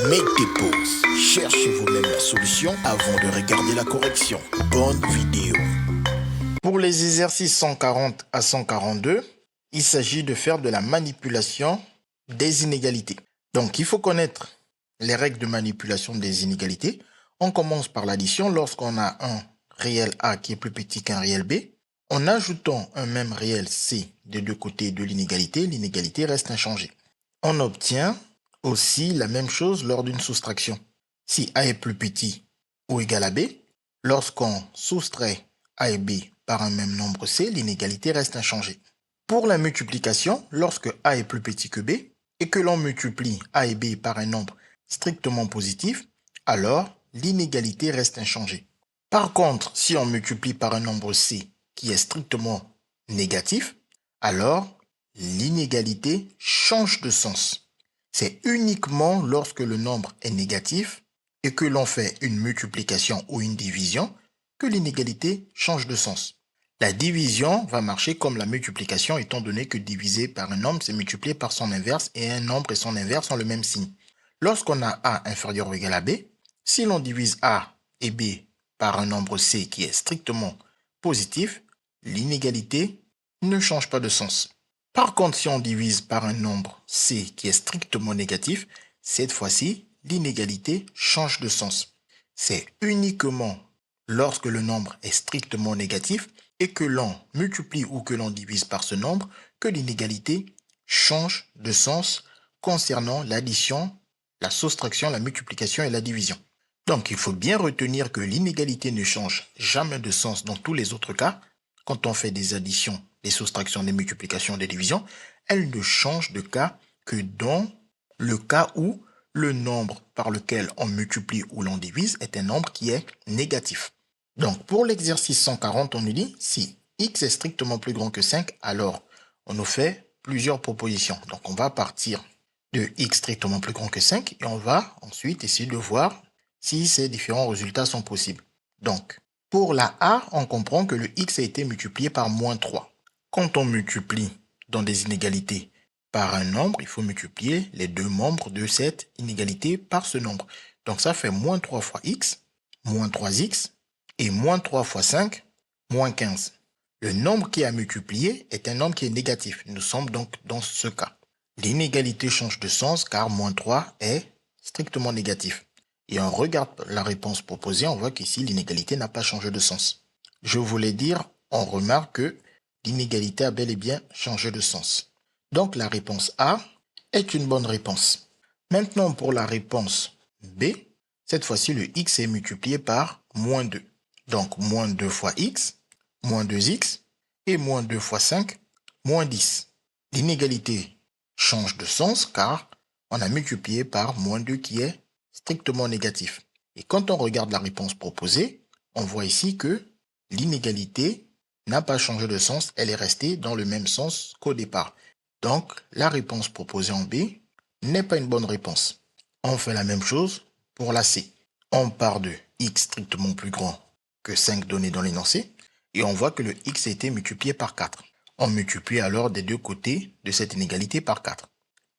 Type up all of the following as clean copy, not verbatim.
Make des pauses, cherchez vous-même la solution avant de regarder la correction. Bonne vidéo. Pour les exercices 140 à 142, il s'agit de faire de la manipulation des inégalités. Donc, il faut connaître les règles de manipulation des inégalités. On commence par l'addition lorsqu'on a un réel A qui est plus petit qu'un réel B. En ajoutant un même réel C des deux côtés de l'inégalité reste inchangée. On obtient aussi la même chose lors d'une soustraction. Si A est plus petit ou égal à B, lorsqu'on soustrait A et B par un même nombre C, l'inégalité reste inchangée. Pour la multiplication, lorsque A est plus petit que B et que l'on multiplie A et B par un nombre strictement positif, alors l'inégalité reste inchangée. Par contre, si on multiplie par un nombre C qui est strictement négatif, alors l'inégalité change de sens. C'est uniquement lorsque le nombre est négatif et que l'on fait une multiplication ou une division que l'inégalité change de sens. La division va marcher comme la multiplication étant donné que diviser par un nombre, c'est multiplier par son inverse et un nombre et son inverse ont le même signe. Lorsqu'on a A inférieur ou égal à B, si l'on divise A et B par un nombre C qui est strictement positif, l'inégalité ne change pas de sens. Par contre, si on divise par un nombre C qui est strictement négatif, cette fois-ci, l'inégalité change de sens. C'est uniquement lorsque le nombre est strictement négatif et que l'on multiplie ou que l'on divise par ce nombre que l'inégalité change de sens concernant l'addition, la soustraction, la multiplication et la division. Donc, il faut bien retenir que l'inégalité ne change jamais de sens dans tous les autres cas. Quand on fait des additions, des soustractions, des multiplications, des divisions, elle ne change de cas que dans le cas où le nombre par lequel on multiplie ou l'on divise est un nombre qui est négatif. Donc, pour l'exercice 140, on nous dit si x est strictement plus grand que 5, alors on nous fait plusieurs propositions. Donc, on va partir de x strictement plus grand que 5 et on va ensuite essayer de voir si ces différents résultats sont possibles. Donc, pour la A, on comprend que le x a été multiplié par moins 3. Quand on multiplie dans des inégalités par un nombre, il faut multiplier les deux membres de cette inégalité par ce nombre. Donc ça fait moins 3 fois x, moins 3x, et moins 3 fois 5, moins 15. Le nombre qui est à multiplier est un nombre qui est négatif. Nous sommes donc dans ce cas. L'inégalité change de sens car moins 3 est strictement négatif. Et on regarde la réponse proposée, on voit qu'ici l'inégalité n'a pas changé de sens. Je voulais dire, on remarque que l'inégalité a bel et bien changé de sens. Donc la réponse A est une bonne réponse. Maintenant pour la réponse B, cette fois-ci le x est multiplié par moins 2. Donc moins 2 fois x, moins 2x et moins 2 fois 5, moins 10. L'inégalité change de sens car on a multiplié par moins 2 qui est strictement négatif. Et quand on regarde la réponse proposée, on voit ici que l'inégalité n'a pas changé de sens, elle est restée dans le même sens qu'au départ. Donc, la réponse proposée en B n'est pas une bonne réponse. On fait la même chose pour la C. On part de x strictement plus grand que 5 donné dans l'énoncé et on voit que le x a été multiplié par 4. On multiplie alors des deux côtés de cette inégalité par 4.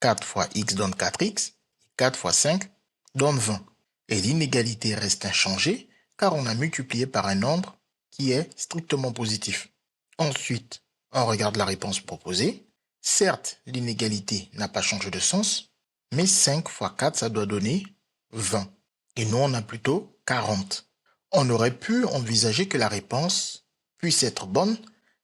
4 fois x donne 4x, 4 fois 5 donne 20. Et l'inégalité reste inchangée car on a multiplié par un nombre qui est strictement positif. Ensuite, on regarde la réponse proposée. Certes, l'inégalité n'a pas changé de sens, mais 5 fois 4, ça doit donner 20. Et nous, on a plutôt 40. On aurait pu envisager que la réponse puisse être bonne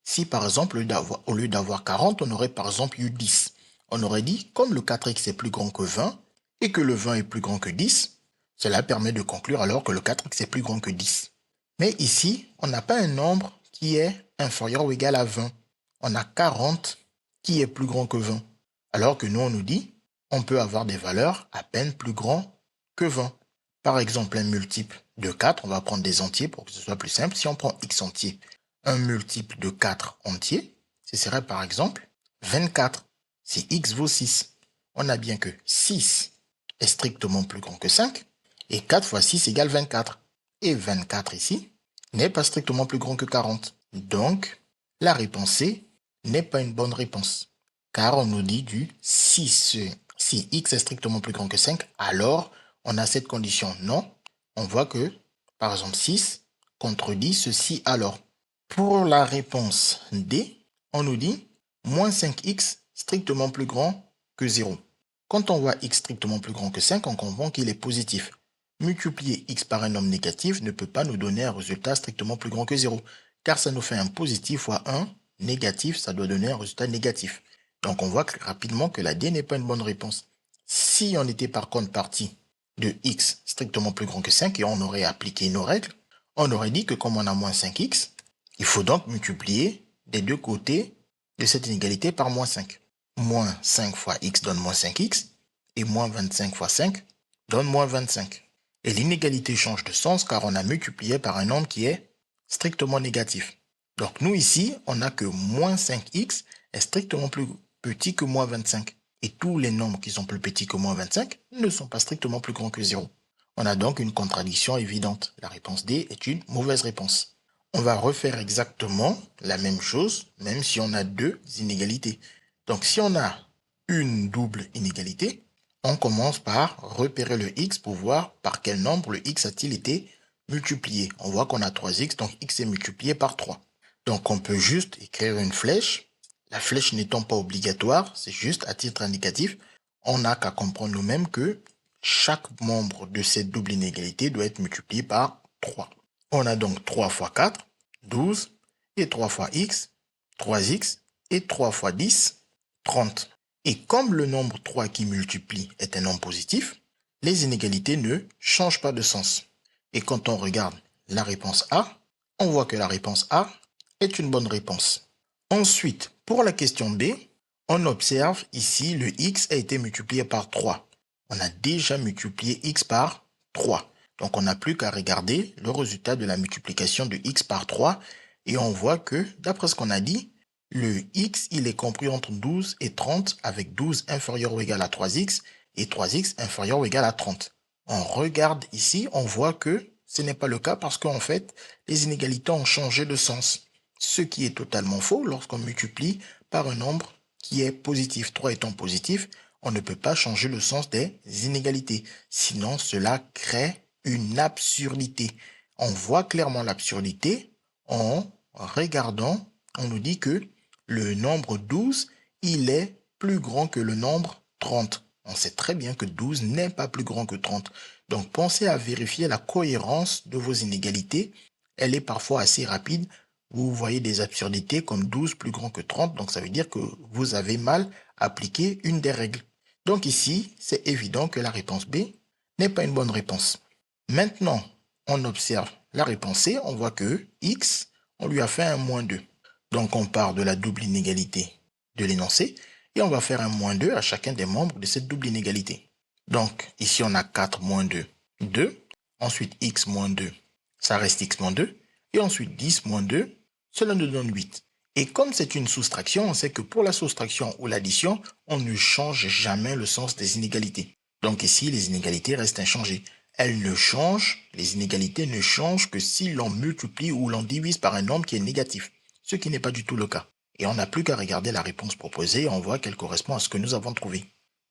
si, par exemple, au lieu d'avoir 40, on aurait par exemple eu 10. On aurait dit, comme le 4x est plus grand que 20 et que le 20 est plus grand que 10, cela permet de conclure alors que le 4x est plus grand que 10. Mais ici, on n'a pas un nombre qui est inférieur ou égal à 20. On a 40 qui est plus grand que 20. Alors que nous, on nous dit, on peut avoir des valeurs à peine plus grands que 20. Par exemple, un multiple de 4, on va prendre des entiers pour que ce soit plus simple. Si on prend x entier, un multiple de 4 entier, ce serait par exemple 24. Si x vaut 6, on a bien que 6 est strictement plus grand que 5 et 4 fois 6 égale 24. Et 24 ici n'est pas strictement plus grand que 40. Donc, la réponse C n'est pas une bonne réponse. Car on nous dit du si x est strictement plus grand que 5, alors on a cette condition? Non. On voit que, par exemple, 6 contredit ceci alors. Pour la réponse D, on nous dit moins 5x strictement plus grand que 0. Quand on voit x strictement plus grand que 5, on comprend qu'il est positif. Multiplier x par un nombre négatif ne peut pas nous donner un résultat strictement plus grand que 0, car ça nous fait un positif fois un négatif, ça doit donner un résultat négatif. Donc on voit rapidement que la D n'est pas une bonne réponse. Si on était par contre parti de x strictement plus grand que 5 et on aurait appliqué nos règles, on aurait dit que comme on a moins 5x, il faut donc multiplier des deux côtés de cette inégalité par moins 5. Moins 5 fois x donne moins 5x et moins 25 fois 5 donne moins 25. Et l'inégalité change de sens car on a multiplié par un nombre qui est strictement négatif. Donc nous ici, on a que moins 5x est strictement plus petit que moins 25. Et tous les nombres qui sont plus petits que moins 25 ne sont pas strictement plus grands que 0. On a donc une contradiction évidente. La réponse D est une mauvaise réponse. On va refaire exactement la même chose, même si on a deux inégalités. Donc si on a une double inégalité, on commence par repérer le x pour voir par quel nombre le x a-t-il été multiplié. On voit qu'on a 3x, donc x est multiplié par 3. Donc on peut juste écrire une flèche. La flèche n'étant pas obligatoire, c'est juste à titre indicatif. On n'a qu'à comprendre nous-mêmes que chaque membre de cette double inégalité doit être multiplié par 3. On a donc 3 fois 4, 12, et 3 fois x, 3x, et 3 fois 10, 30. Et comme le nombre 3 qui multiplie est un nombre positif, les inégalités ne changent pas de sens. Et quand on regarde la réponse A, on voit que la réponse A est une bonne réponse. Ensuite, pour la question B, on observe ici le x a été multiplié par 3. On a déjà multiplié x par 3. Donc on n'a plus qu'à regarder le résultat de la multiplication de x par 3 et on voit que, d'après ce qu'on a dit, le x il est compris entre 12 et 30 avec 12 inférieur ou égal à 3x et 3x inférieur ou égal à 30. On regarde ici, on voit que ce n'est pas le cas parce qu'en fait, les inégalités ont changé de sens. Ce qui est totalement faux lorsqu'on multiplie par un nombre qui est positif. 3 étant positif, on ne peut pas changer le sens des inégalités. Sinon, cela crée une absurdité. On voit clairement l'absurdité en regardant, on nous dit que le nombre 12, il est plus grand que le nombre 30. On sait très bien que 12 n'est pas plus grand que 30. Donc, pensez à vérifier la cohérence de vos inégalités. Elle est parfois assez rapide. Vous voyez des absurdités comme 12 plus grand que 30. Donc, ça veut dire que vous avez mal appliqué une des règles. Donc ici, c'est évident que la réponse B n'est pas une bonne réponse. Maintenant, on observe la réponse C. On voit que x, on lui a fait un moins 2. Donc, on part de la double inégalité de l'énoncé et on va faire un moins 2 à chacun des membres de cette double inégalité. Donc, ici, on a 4 moins 2, 2. Ensuite, x moins 2, ça reste x moins 2. Et ensuite, 10 moins 2, cela nous donne 8. Et comme c'est une soustraction, on sait que pour la soustraction ou l'addition, on ne change jamais le sens des inégalités. Donc ici, les inégalités restent inchangées. Elles ne changent, les inégalités ne changent que si l'on multiplie ou l'on divise par un nombre qui est négatif, ce qui n'est pas du tout le cas. Et on n'a plus qu'à regarder la réponse proposée et on voit qu'elle correspond à ce que nous avons trouvé.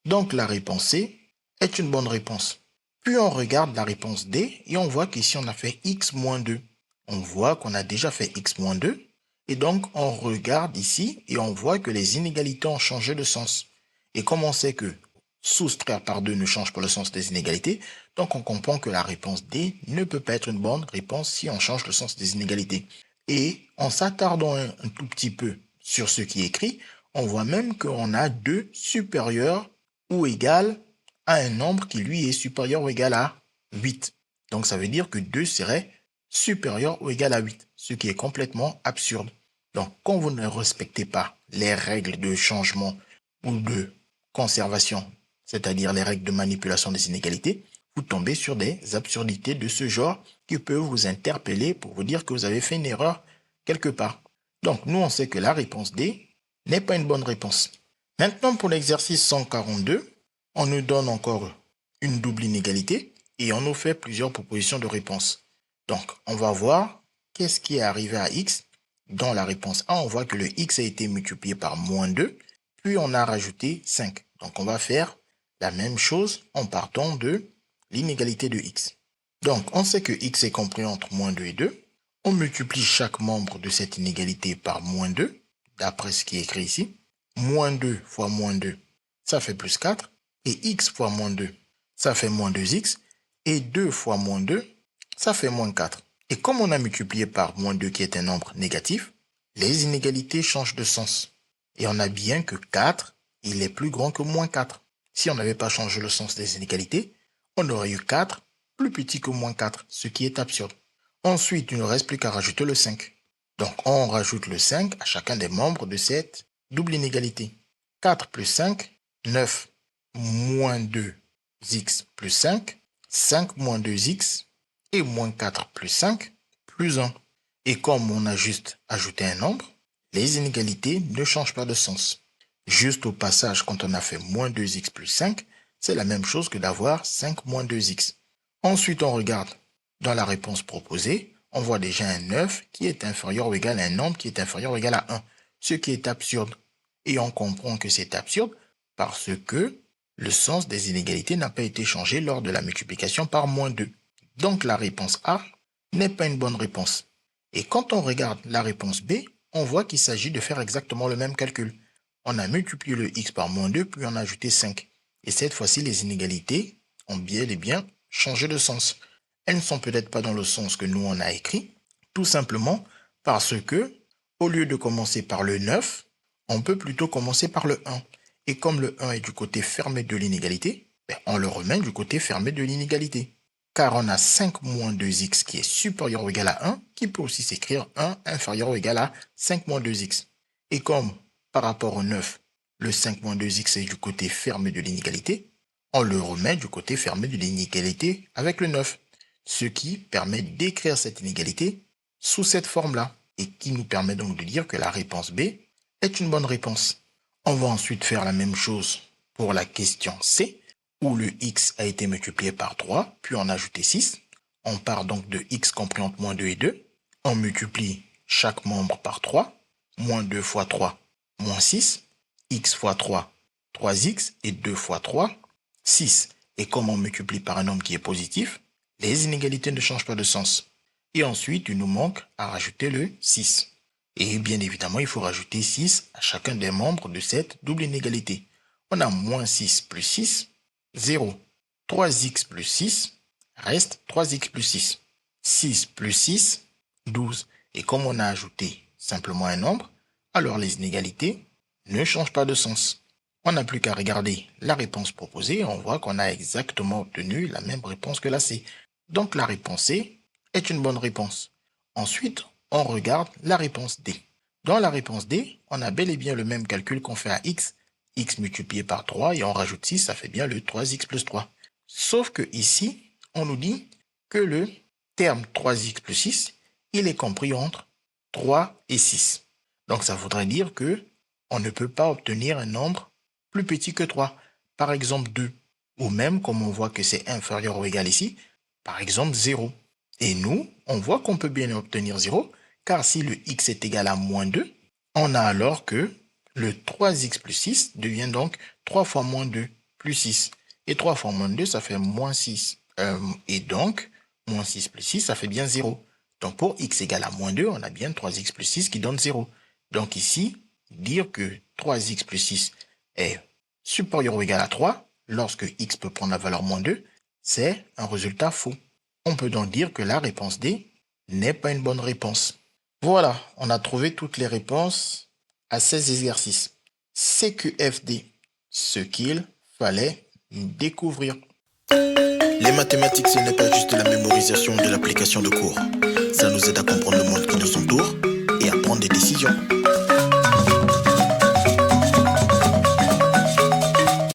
Donc la réponse C est une bonne réponse. Puis on regarde la réponse D et on voit qu'ici on a fait x moins 2. On voit qu'on a déjà fait x moins 2. Et donc, on regarde ici et on voit que les inégalités ont changé de sens. Et comme on sait que soustraire par 2 ne change pas le sens des inégalités, donc on comprend que la réponse D ne peut pas être une bonne réponse si on change le sens des inégalités. Et en s'attardant un tout petit peu sur ce qui est écrit, on voit même qu'on a 2 supérieur ou égal à un nombre qui lui est supérieur ou égal à 8. Donc ça veut dire que 2 serait supérieur ou égal à 8, ce qui est complètement absurde. Donc, quand vous ne respectez pas les règles de changement ou de conservation, c'est-à-dire les règles de manipulation des inégalités, vous tombez sur des absurdités de ce genre qui peuvent vous interpeller pour vous dire que vous avez fait une erreur quelque part. Donc, nous, on sait que la réponse D n'est pas une bonne réponse. Maintenant, pour l'exercice 142, on nous donne encore une double inégalité et on nous fait plusieurs propositions de réponse. Donc, on va voir qu'est-ce qui est arrivé à x. Dans la réponse A, on voit que le x a été multiplié par moins 2, puis on a rajouté 5. Donc, on va faire la même chose en partant de l'inégalité de x. Donc, on sait que x est compris entre moins 2 et 2. On multiplie chaque membre de cette inégalité par moins 2, d'après ce qui est écrit ici. Moins 2 fois moins 2, ça fait plus 4. Et x fois moins 2, ça fait moins 2x. Et 2 fois moins 2, ça fait moins 4. Et comme on a multiplié par moins 2 qui est un nombre négatif, les inégalités changent de sens. Et on a bien que 4, il est plus grand que moins 4. Si on n'avait pas changé le sens des inégalités, on aurait eu 4 plus petit que moins 4, ce qui est absurde. Ensuite, il ne reste plus qu'à rajouter le 5. Donc, on rajoute le 5 à chacun des membres de cette double inégalité. 4 plus 5, 9, moins 2x plus 5, 5 moins 2x, et moins 4 plus 5, plus 1. Et comme on a juste ajouté un nombre, les inégalités ne changent pas de sens. Juste au passage, quand on a fait moins 2x plus 5, c'est la même chose que d'avoir 5 moins 2x. Ensuite, on regarde dans la réponse proposée, on voit déjà un 9 qui est inférieur ou égal à un nombre qui est inférieur ou égal à 1, ce qui est absurde. Et on comprend que c'est absurde parce que le sens des inégalités n'a pas été changé lors de la multiplication par moins 2. Donc la réponse A n'est pas une bonne réponse. Et quand on regarde la réponse B, on voit qu'il s'agit de faire exactement le même calcul. On a multiplié le x par moins 2, puis on a ajouté 5. Et cette fois-ci, les inégalités ont bien et bien changé de sens. Elles ne sont peut-être pas dans le sens que nous on a écrit, tout simplement parce que, au lieu de commencer par le 9, on peut plutôt commencer par le 1. Et comme le 1 est du côté fermé de l'inégalité, on le remet du côté fermé de l'inégalité. Car on a 5 moins 2x qui est supérieur ou égal à 1, qui peut aussi s'écrire 1 inférieur ou égal à 5 moins 2x. Et comme par rapport au 9, le 5 moins 2x est du côté fermé de l'inégalité, on le remet du côté fermé de l'inégalité avec le 9. Ce qui permet d'écrire cette inégalité sous cette forme-là, et qui nous permet donc de dire que la réponse B est une bonne réponse. On va ensuite faire la même chose pour la question C, où le x a été multiplié par 3, puis on a ajouté 6. On part donc de x compris entre moins 2 et 2. On multiplie chaque membre par 3. Moins 2 fois 3, moins 6. X fois 3, 3x. Et 2 fois 3, 6. Et comme on multiplie par un nombre qui est positif, les inégalités ne changent pas de sens. Et ensuite, il nous manque à rajouter le 6. Et bien évidemment, il faut rajouter 6 à chacun des membres de cette double inégalité. On a moins 6 plus 6, 0. 3x plus 6 reste 3x plus 6. 6 plus 6, 12. Et comme on a ajouté simplement un nombre, alors les inégalités ne changent pas de sens. On n'a plus qu'à regarder la réponse proposée et on voit qu'on a exactement obtenu la même réponse que la C. Donc la réponse C est une bonne réponse. Ensuite, on regarde la réponse D. Dans la réponse D, on a bel et bien le même calcul qu'on fait à x. X multiplié par 3 et on rajoute 6, ça fait bien le 3x plus 3. Sauf que ici, on nous dit que le terme 3x plus 6, il est compris entre 3 et 6. Donc ça voudrait dire que on ne peut pas obtenir un nombre plus petit que 3. Par exemple 2. Ou même, comme on voit que c'est inférieur ou égal ici, par exemple 0. Et nous, on voit qu'on peut bien obtenir 0, car si le x est égal à moins 2, on a alors que le 3x plus 6 devient donc 3 fois moins 2 plus 6. Et 3 fois moins 2, ça fait moins 6. Et donc, moins 6 plus 6, ça fait bien 0. Donc pour x égale à moins 2, on a bien 3x plus 6 qui donne 0. Donc ici, dire que 3x plus 6 est supérieur ou égal à 3, lorsque x peut prendre la valeur moins 2, c'est un résultat faux. On peut donc dire que la réponse D n'est pas une bonne réponse. Voilà, on a trouvé toutes les réponses à ces exercices. CQFD, ce qu'il fallait découvrir. Les mathématiques, ce n'est pas juste la mémorisation de l'application de cours. Ça nous aide à comprendre le monde